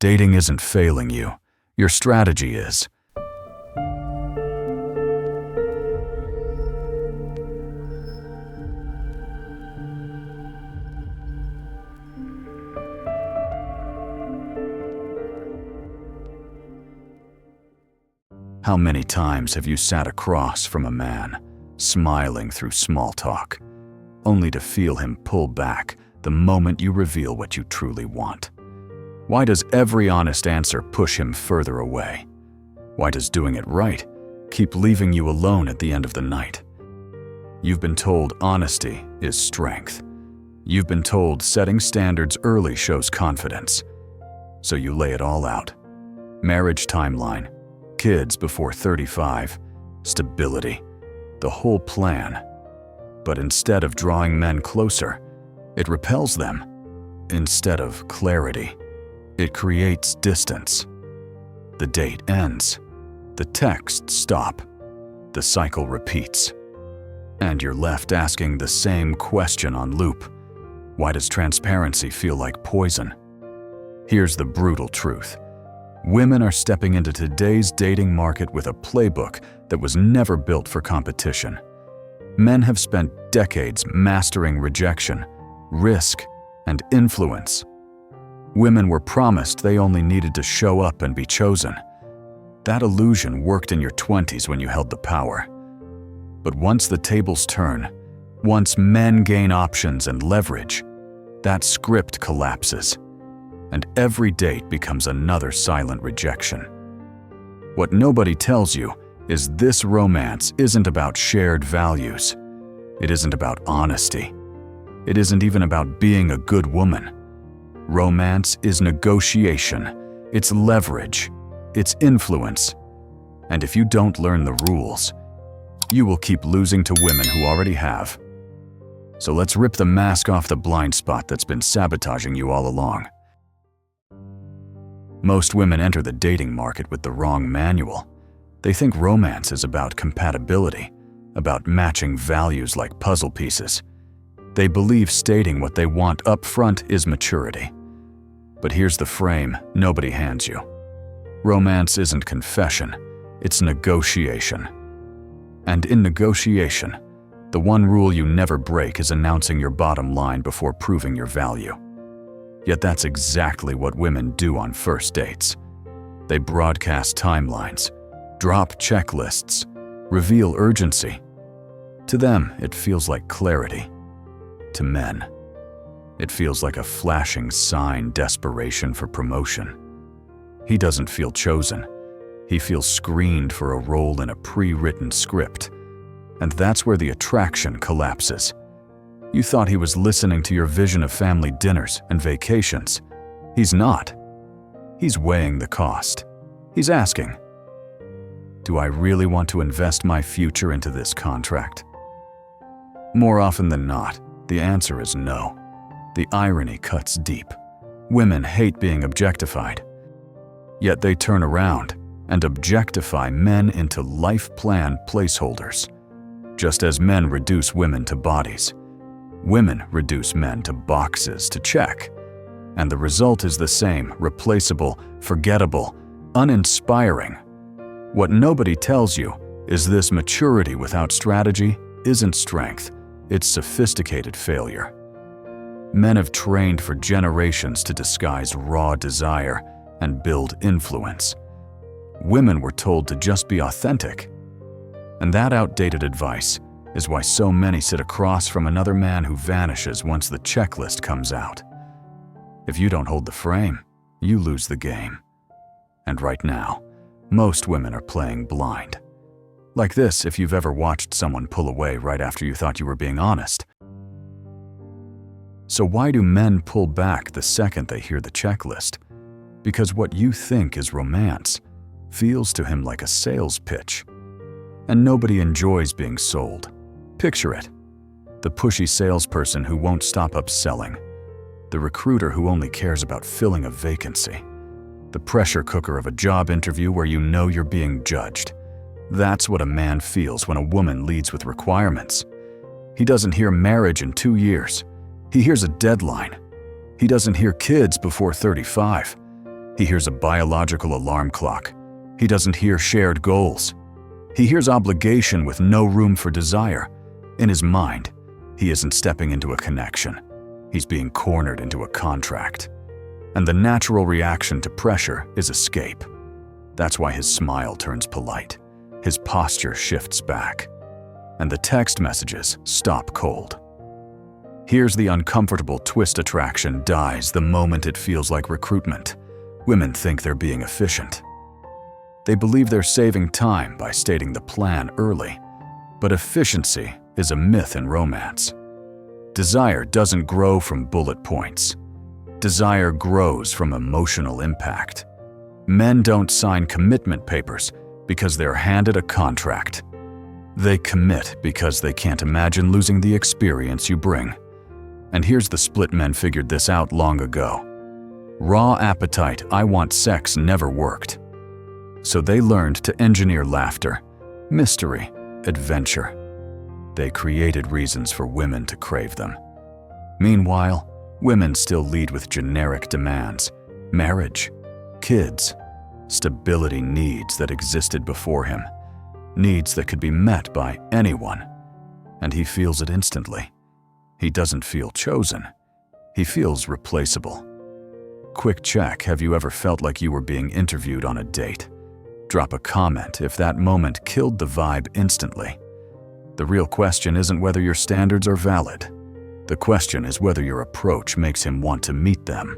Dating isn't failing you. Your strategy is. How many times have you sat across from a man, smiling through small talk, only to feel him pull back the moment you reveal what you truly want? Why does every honest answer push him further away? Why does doing it right keep leaving you alone at the end of the night? You've been told honesty is strength. You've been told setting standards early shows confidence. So you lay it all out. Marriage timeline, kids before 35, stability, the whole plan. But instead of drawing men closer, it repels them. Instead of clarity, it creates distance. The date ends. The texts stop. The cycle repeats. And you're left asking the same question on loop. Why does transparency feel like poison? Here's the brutal truth. Women are stepping into today's dating market with a playbook that was never built for competition. Men have spent decades mastering rejection, risk, and influence. Women were promised they only needed to show up and be chosen. That illusion worked in your 20s when you held the power. But once the tables turn, once men gain options and leverage, that script collapses, and every date becomes another silent rejection. What nobody tells you is this romance isn't about shared values. It isn't about honesty. It isn't even about being a good woman. Romance is negotiation. It's leverage. It's influence. And if you don't learn the rules, you will keep losing to women who already have. So let's rip the mask off the blind spot that's been sabotaging you all along. Most women enter the dating market with the wrong manual. They think romance is about compatibility, about matching values like puzzle pieces. They believe stating what they want up front is maturity. But here's the frame nobody hands you. Romance isn't confession, it's negotiation. And in negotiation, the one rule you never break is announcing your bottom line before proving your value. Yet that's exactly what women do on first dates. They broadcast timelines, drop checklists, reveal urgency. To them, it feels like clarity. To men, it feels like a flashing sign desperation for promotion. He doesn't feel chosen. He feels screened for a role in a pre-written script. And that's where the attraction collapses. You thought he was listening to your vision of family dinners and vacations. He's not. He's weighing the cost. He's asking, do I really want to invest my future into this contract? More often than not, the answer is no. The irony cuts deep. Women hate being objectified. Yet they turn around and objectify men into life plan placeholders. Just as men reduce women to bodies, women reduce men to boxes to check. And the result is the same: replaceable, forgettable, uninspiring. What nobody tells you is this maturity without strategy isn't strength, it's sophisticated failure. Men have trained for generations to disguise raw desire and build influence. Women were told to just be authentic. And that outdated advice is why so many sit across from another man who vanishes once the checklist comes out. If you don't hold the frame, you lose the game. And right now, most women are playing blind. Like this if you've ever watched someone pull away right after you thought you were being honest. So why do men pull back the second they hear the checklist? Because what you think is romance feels to him like a sales pitch. And nobody enjoys being sold. Picture it. The pushy salesperson who won't stop upselling. The recruiter who only cares about filling a vacancy. The pressure cooker of a job interview where you know you're being judged. That's what a man feels when a woman leads with requirements. He doesn't hear marriage in 2 years. He hears a deadline. He doesn't hear kids before 35. He hears a biological alarm clock. He doesn't hear shared goals. He hears obligation with no room for desire. In his mind, he isn't stepping into a connection. He's being cornered into a contract. And the natural reaction to pressure is escape. That's why his smile turns polite. His posture shifts back. And the text messages stop cold. Here's the uncomfortable twist: attraction dies the moment it feels like recruitment. Women think they're being efficient. They believe they're saving time by stating the plan early. But efficiency is a myth in romance. Desire doesn't grow from bullet points. Desire grows from emotional impact. Men don't sign commitment papers because they're handed a contract. They commit because they can't imagine losing the experience you bring. And here's the split: men figured this out long ago. Raw appetite, I want sex, never worked. So they learned to engineer laughter, mystery, adventure. They created reasons for women to crave them. Meanwhile, women still lead with generic demands: marriage, kids, stability, needs that existed before him, needs that could be met by anyone. And he feels it instantly. He doesn't feel chosen. He feels replaceable. Quick check: have you ever felt like you were being interviewed on a date? Drop a comment if that moment killed the vibe instantly. The real question isn't whether your standards are valid. The question is whether your approach makes him want to meet them.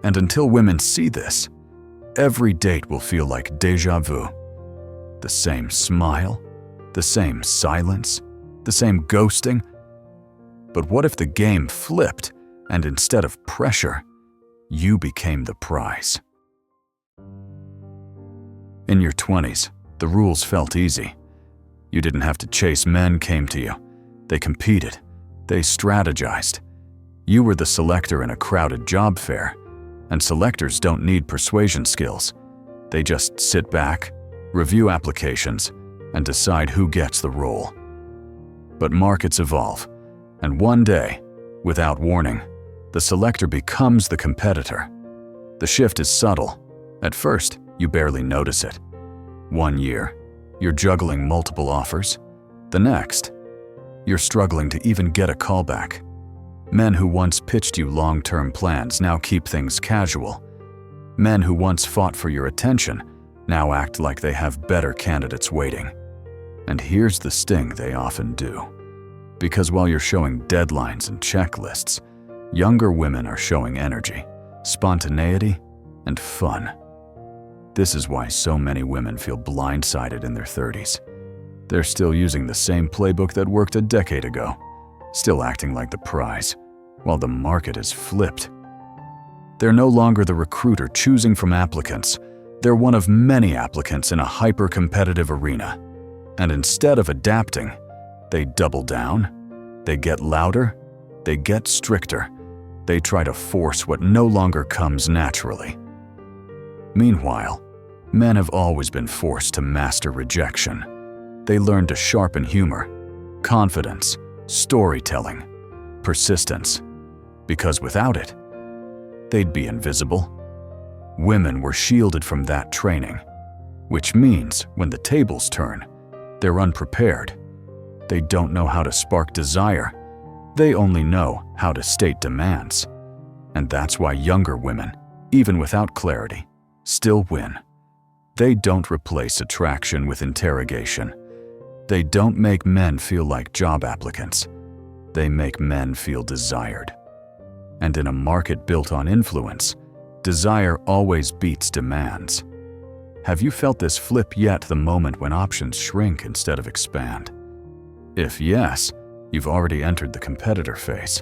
And until women see this, every date will feel like déjà vu. The same smile, the same silence, the same ghosting. But what if the game flipped and instead of pressure, you became the prize? In your 20s, the rules felt easy. You didn't have to chase men came to you. They competed. They strategized. You were the selector in a crowded job fair, and selectors don't need persuasion skills. They just sit back, review applications, and decide who gets the role. But markets evolve, and one day, without warning, the selector becomes the competitor. The shift is subtle. At first, you barely notice it. 1 year, you're juggling multiple offers. The next, you're struggling to even get a callback. Men who once pitched you long-term plans now keep things casual. Men who once fought for your attention now act like they have better candidates waiting. And here's the sting: they often do. Because while you're showing deadlines and checklists, younger women are showing energy, spontaneity, and fun. This is why so many women feel blindsided in their 30s. They're still using the same playbook that worked a decade ago, still acting like the prize, while the market is flipped. They're no longer the recruiter choosing from applicants. They're one of many applicants in a hyper-competitive arena. And instead of adapting, they double down, they get louder, they get stricter, they try to force what no longer comes naturally. Meanwhile, men have always been forced to master rejection. They learn to sharpen humor, confidence, storytelling, persistence, because without it, they'd be invisible. Women were shielded from that training, which means when the tables turn, they're unprepared. They don't know how to spark desire. They only know how to state demands. And that's why younger women, even without clarity, still win. They don't replace attraction with interrogation. They don't make men feel like job applicants. They make men feel desired. And in a market built on influence, desire always beats demands. Have you felt this flip yet, the moment when options shrink instead of expand? If yes, you've already entered the competitor phase.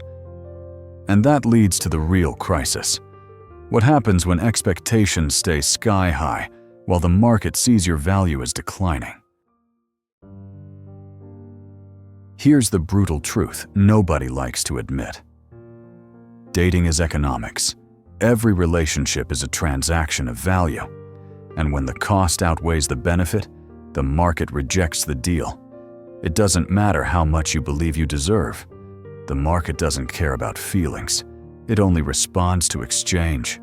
And that leads to the real crisis. What happens when expectations stay sky high while the market sees your value as declining? Here's the brutal truth nobody likes to admit. Dating is economics. Every relationship is a transaction of value. And when the cost outweighs the benefit, the market rejects the deal. It doesn't matter how much you believe you deserve. The market doesn't care about feelings. It only responds to exchange.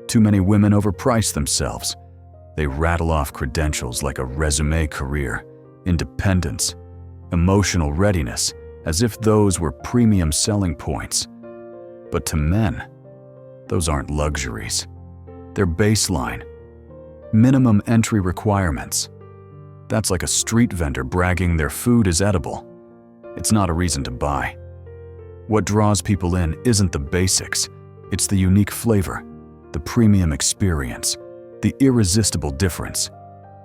Too many women overprice themselves. They rattle off credentials like a resume career, independence, emotional readiness, as if those were premium selling points. But to men, those aren't luxuries. They're baseline, minimum entry requirements. That's like a street vendor bragging their food is edible. It's not a reason to buy. What draws people in isn't the basics, it's the unique flavor, the premium experience, the irresistible difference.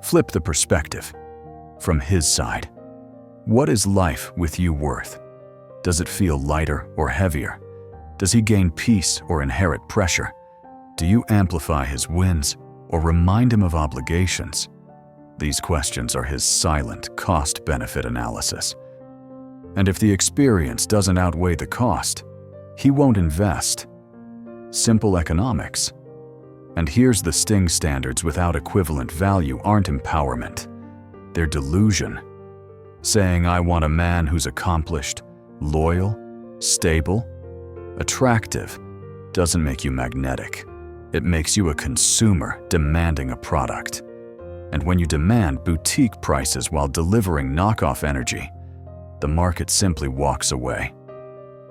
Flip the perspective. From his side, what is life with you worth? Does it feel lighter or heavier? Does he gain peace or inherit pressure? Do you amplify his wins or remind him of obligations? These questions are his silent cost-benefit analysis. And if the experience doesn't outweigh the cost, he won't invest. Simple economics. And here's the sting: standards without equivalent value aren't empowerment. They're delusion. Saying I want a man who's accomplished, loyal, stable, attractive doesn't make you magnetic. It makes you a consumer demanding a product. And when you demand boutique prices while delivering knockoff energy, the market simply walks away.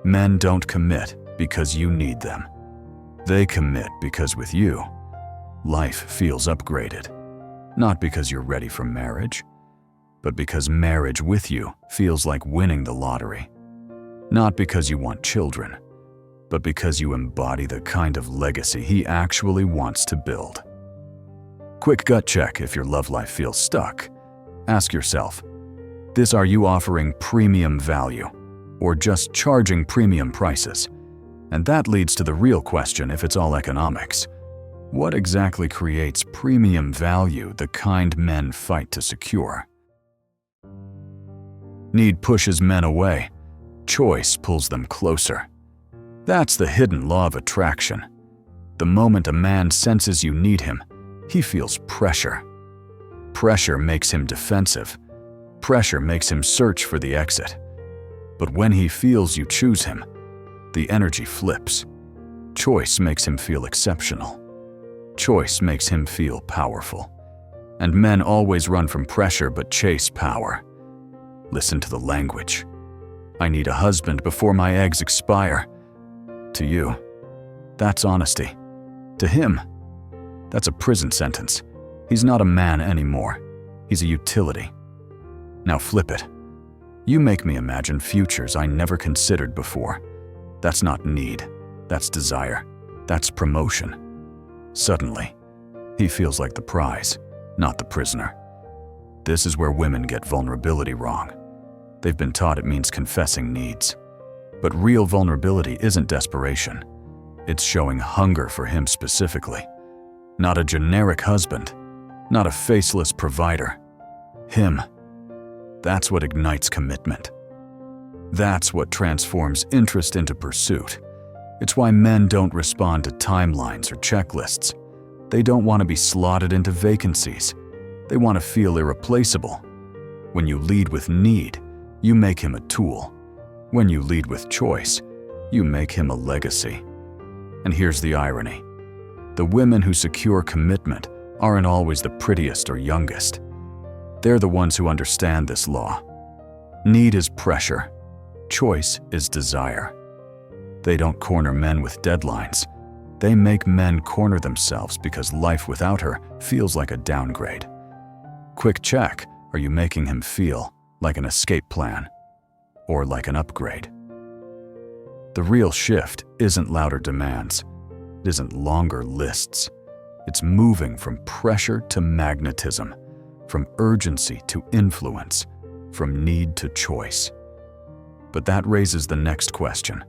Men don't commit because you need them. They commit because with you, life feels upgraded. Not because you're ready for marriage, but because marriage with you feels like winning the lottery. Not because you want children, but because you embody the kind of legacy he actually wants to build. Quick gut check if your love life feels stuck. Ask yourself, are you offering premium value or just charging premium prices? And that leads to the real question if it's all economics. What exactly creates premium value, the kind men fight to secure? Need pushes men away. Choice pulls them closer. That's the hidden law of attraction. The moment a man senses you need him, he feels pressure. Pressure makes him defensive. Pressure makes him search for the exit. But when he feels you choose him, the energy flips. Choice makes him feel exceptional. Choice makes him feel powerful. And men always run from pressure but chase power. Listen to the language. I need a husband before my eggs expire. To you, that's honesty. To him, that's a prison sentence. He's not a man anymore. He's a utility. Now flip it. You make me imagine futures I never considered before. That's not need. That's desire. That's promotion. Suddenly, he feels like the prize, not the prisoner. This is where women get vulnerability wrong. They've been taught it means confessing needs. But real vulnerability isn't desperation. It's showing hunger for him specifically. Not a generic husband, not a faceless provider. Him. That's what ignites commitment. That's what transforms interest into pursuit. It's why men don't respond to timelines or checklists. They don't want to be slotted into vacancies. They want to feel irreplaceable. When you lead with need, you make him a tool. When you lead with choice, you make him a legacy. And here's the irony. The women who secure commitment aren't always the prettiest or youngest. They're the ones who understand this law. Need is pressure. Choice is desire. They don't corner men with deadlines. They make men corner themselves because life without her feels like a downgrade. Quick check, are you making him feel like an escape plan or like an upgrade? The real shift isn't louder demands. It isn't longer lists. It's moving from pressure to magnetism, from urgency to influence, from need to choice. But that raises the next question.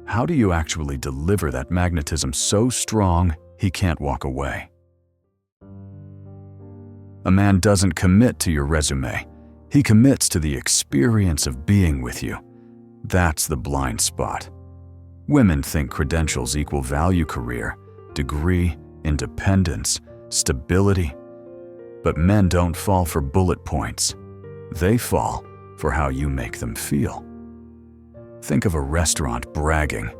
How do you actually deliver that magnetism so strong he can't walk away? A man doesn't commit to your resume. He commits to the experience of being with you. That's the blind spot. Women think credentials equal value: career, degree, independence, stability. But men don't fall for bullet points. They fall for how you make them feel. Think of a restaurant bragging,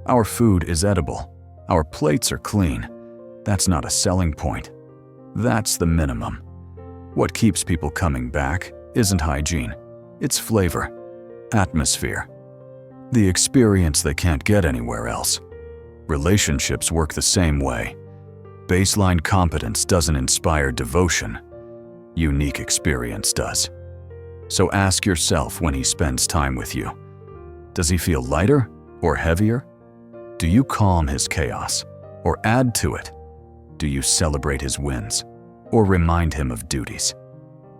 "Our food is edible. Our plates are clean. That's not a selling point. That's the minimum. What keeps people coming back isn't hygiene. It's flavor, atmosphere, the experience they can't get anywhere else. Relationships work the same way. Baseline competence doesn't inspire devotion. Unique experience does. So ask yourself when he spends time with you. Does he feel lighter or heavier? Do you calm his chaos or add to it? Do you celebrate his wins or remind him of duties?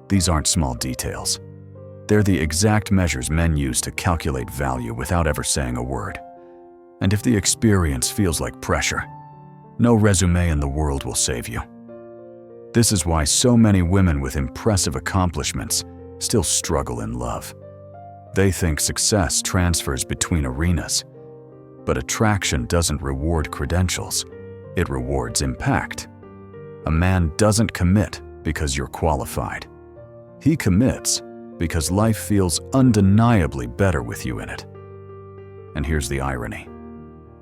These aren't small details. They're the exact measures men use to calculate value without ever saying a word. And if the experience feels like pressure, no resume in the world will save you. This is why so many women with impressive accomplishments still struggle in love. They think success transfers between arenas, but attraction doesn't reward credentials, it rewards impact. A man doesn't commit because you're qualified. He commits because life feels undeniably better with you in it. And here's the irony.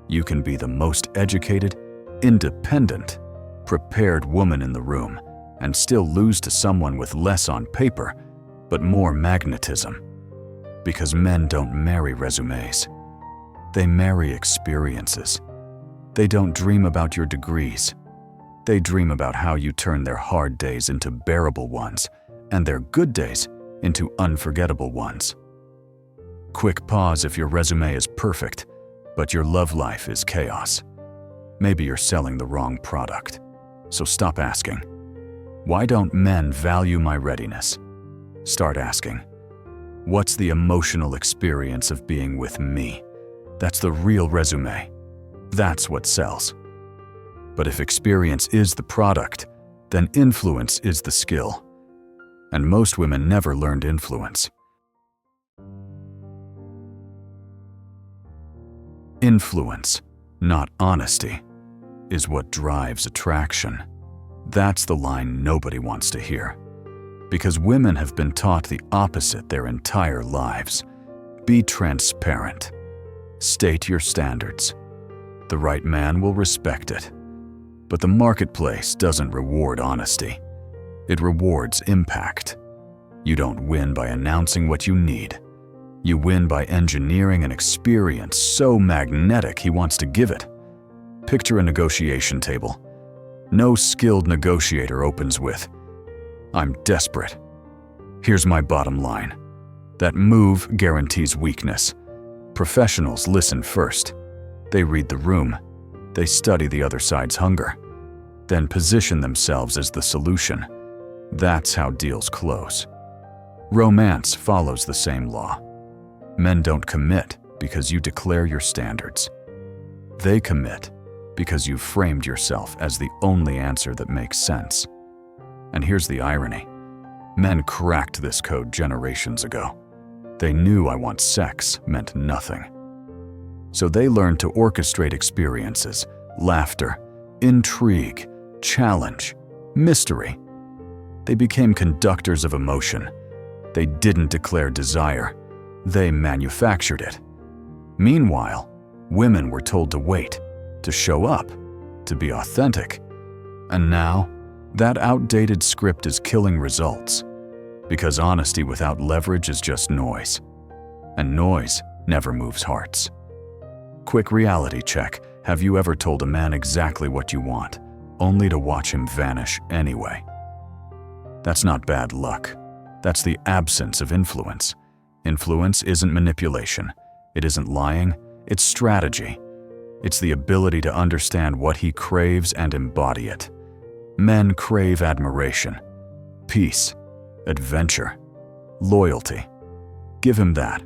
You can be the most educated, independent, prepared woman in the room and still lose to someone with less on paper, but more magnetism. Because men don't marry resumes. They marry experiences. They don't dream about your degrees. They dream about how you turn their hard days into bearable ones and their good days into unforgettable ones. Quick pause if your resume is perfect, but your love life is chaos. Maybe you're selling the wrong product. So stop asking, why don't men value my readiness? Start asking, what's the emotional experience of being with me? That's the real resume. That's what sells. But if experience is the product, then influence is the skill. And most women never learned influence. Influence, not honesty, is what drives attraction. That's the line nobody wants to hear. Because women have been taught the opposite their entire lives. Be transparent. State your standards. The right man will respect it. But the marketplace doesn't reward honesty. It rewards impact. You don't win by announcing what you need. You win by engineering an experience so magnetic he wants to give it. Picture a negotiation table. No skilled negotiator opens with, "I'm desperate. Here's my bottom line." That move guarantees weakness. Professionals listen first. They read the room. They study the other side's hunger. Then position themselves as the solution. That's how deals close. Romance follows the same law. Men don't commit because you declare your standards. They commit because you've framed yourself as the only answer that makes sense. And here's the irony. Men cracked this code generations ago. They knew "I want sex" meant nothing. So they learned to orchestrate experiences, laughter, intrigue, challenge, mystery. They became conductors of emotion. They didn't declare desire. They manufactured it. Meanwhile, women were told to wait, to show up, to be authentic. And now, that outdated script is killing results. Because honesty without leverage is just noise. And noise never moves hearts. Quick reality check. Have you ever told a man exactly what you want, only to watch him vanish anyway? That's not bad luck. That's the absence of influence. Influence isn't manipulation. It isn't lying. It's strategy. It's the ability to understand what he craves and embody it. Men crave admiration, peace, adventure, loyalty. Give him that,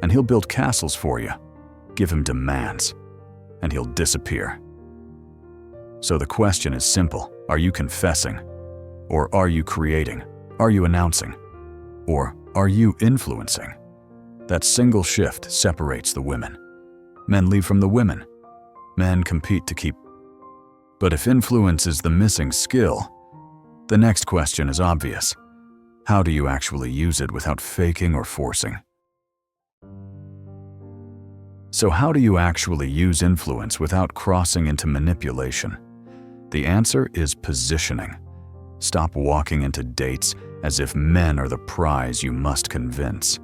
and he'll build castles for you. Give him demands, and he'll disappear. So the question is simple. Are you confessing? Or are you creating? Are you announcing? Or are you influencing? That single shift separates the women. Men leave from the women. Men compete to keep. But if influence is the missing skill, the next question is obvious. How do you actually use it without faking or forcing? So how do you actually use influence without crossing into manipulation? The answer is positioning. Stop walking into dates as if men are the prize you must convince.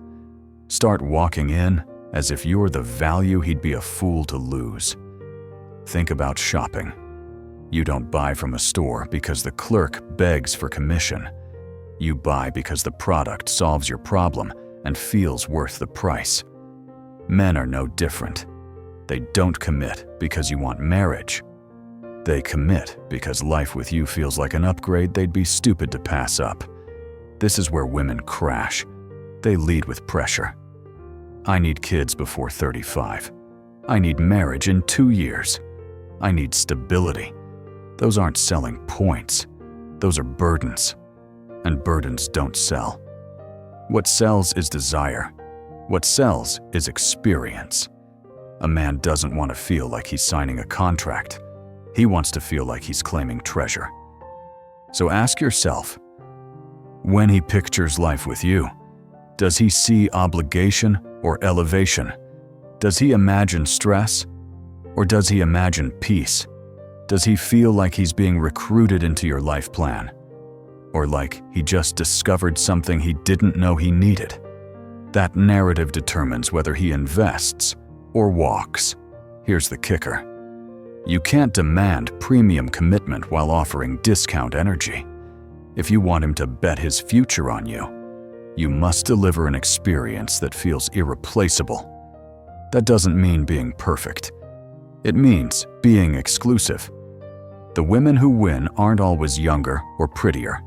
Start walking in as if you're the value he'd be a fool to lose. Think about shopping. You don't buy from a store because the clerk begs for commission. You buy because the product solves your problem and feels worth the price. Men are no different. They don't commit because you want marriage. They commit because life with you feels like an upgrade they'd be stupid to pass up. This is where women crash. They lead with pressure. I need kids before 35. I need marriage in 2 years. I need stability. Those aren't selling points. Those are burdens. And burdens don't sell. What sells is desire. What sells is experience. A man doesn't want to feel like he's signing a contract. He wants to feel like he's claiming treasure. So ask yourself, when he pictures life with you, does he see obligation or elevation? Does he imagine stress? Or does he imagine peace? Does he feel like he's being recruited into your life plan? Or like he just discovered something he didn't know he needed? That narrative determines whether he invests or walks. Here's the kicker. You can't demand premium commitment while offering discount energy. If you want him to bet his future on you, you must deliver an experience that feels irreplaceable. That doesn't mean being perfect. It means being exclusive. The women who win aren't always younger or prettier.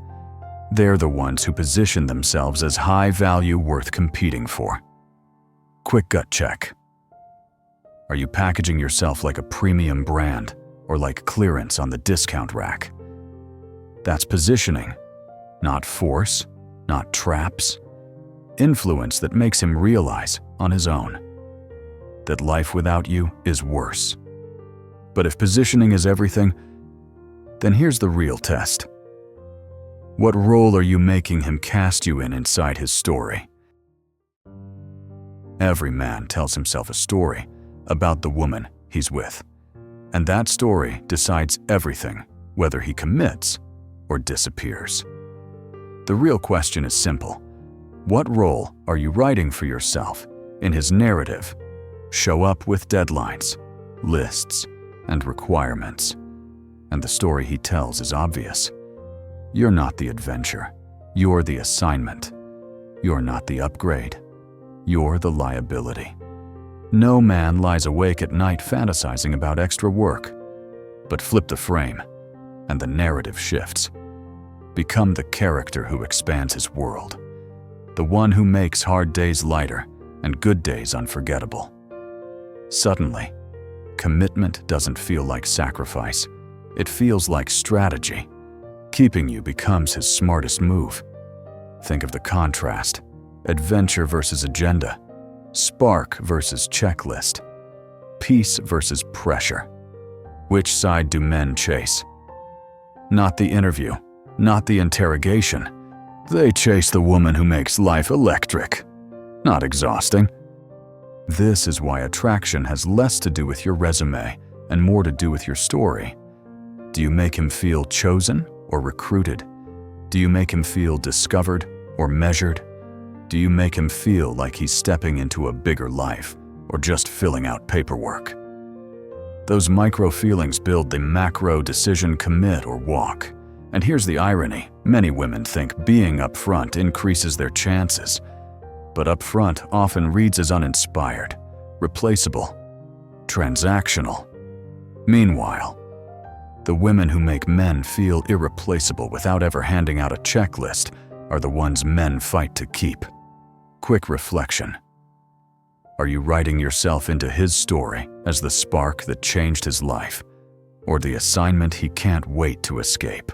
They're the ones who position themselves as high value worth competing for. Quick gut check. Are you packaging yourself like a premium brand or like clearance on the discount rack? That's positioning, not force, not traps. Influence that makes him realize on his own that life without you is worse. But if positioning is everything, then here's the real test. What role are you making him cast you in inside his story? Every man tells himself a story about the woman he's with, and that story decides everything, whether he commits or disappears. The real question is simple. What role are you writing for yourself in his narrative? Show up with deadlines, lists, and requirements. And the story he tells is obvious. You're not the adventure. You're the assignment. You're not the upgrade. You're the liability. No man lies awake at night fantasizing about extra work. But flip the frame, and the narrative shifts. Become the character who expands his world. The one who makes hard days lighter and good days unforgettable. Suddenly, commitment doesn't feel like sacrifice. It feels like strategy. Keeping you becomes his smartest move. Think of the contrast. Adventure versus agenda. Spark versus checklist. Peace versus pressure. Which side do men chase? Not the interview, not the interrogation. They chase the woman who makes life electric, not exhausting. This is why attraction has less to do with your resume and more to do with your story. Do you make him feel chosen or recruited? Do you make him feel discovered or measured? Do you make him feel like he's stepping into a bigger life or just filling out paperwork? Those micro feelings build the macro decision: commit or walk. And here's the irony. Many women think being upfront increases their chances. But upfront often reads as uninspired, replaceable, transactional. Meanwhile, the women who make men feel irreplaceable without ever handing out a checklist are the ones men fight to keep. Quick reflection. Are you writing yourself into his story as the spark that changed his life, or the assignment he can't wait to escape?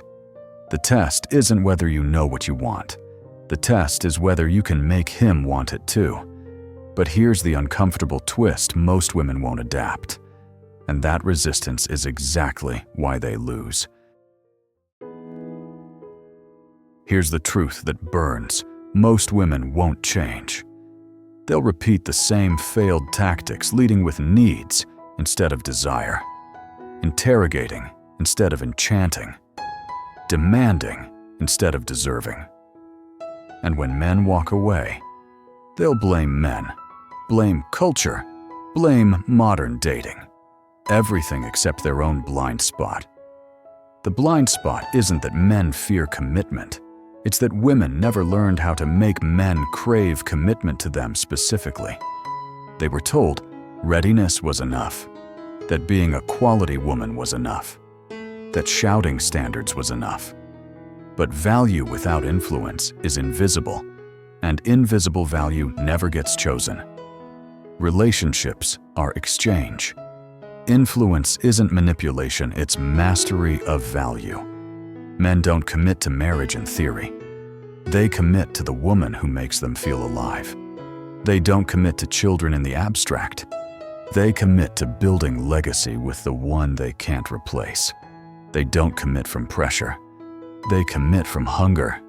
The test isn't whether you know what you want. The test is whether you can make him want it too. But here's the uncomfortable twist most women won't adapt. And that resistance is exactly why they lose. Here's the truth that burns. Most women won't change. They'll repeat the same failed tactics, leading with needs instead of desire. Interrogating instead of enchanting, demanding instead of deserving. And when men walk away, they'll blame men, blame culture, blame modern dating. Everything except their own blind spot. The blind spot isn't that men fear commitment. It's that women never learned how to make men crave commitment to them specifically. They were told readiness was enough, that being a quality woman was enough, that shouting standards was enough. But value without influence is invisible, and invisible value never gets chosen. Relationships are exchange. Influence isn't manipulation, it's mastery of value. Men don't commit to marriage in theory. They commit to the woman who makes them feel alive. They don't commit to children in the abstract. They commit to building legacy with the one they can't replace. They don't commit from pressure. They commit from hunger.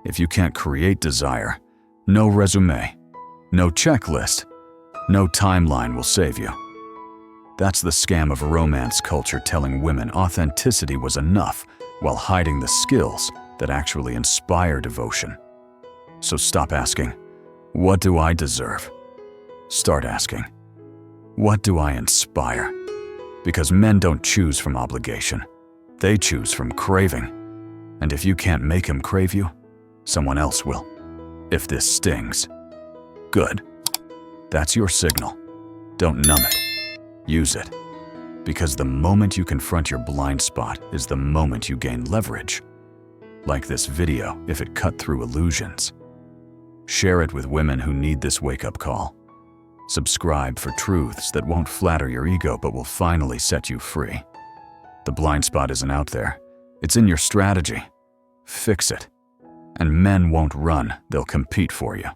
If you can't create desire, no resume, no checklist, no timeline will save you. That's the scam of romance culture telling women authenticity was enough while hiding the skills that actually inspire devotion. So stop asking, what do I deserve? Start asking, what do I inspire? Because men don't choose from obligation. They choose from craving. And if you can't make him crave you, someone else will. If this stings, good. That's your signal. Don't numb it. Use it. Because the moment you confront your blind spot is the moment you gain leverage. Like this video if it cut through illusions. Share it with women who need this wake-up call. Subscribe for truths that won't flatter your ego but will finally set you free. The blind spot isn't out there. It's in your strategy. Fix it. And men won't run, they'll compete for you.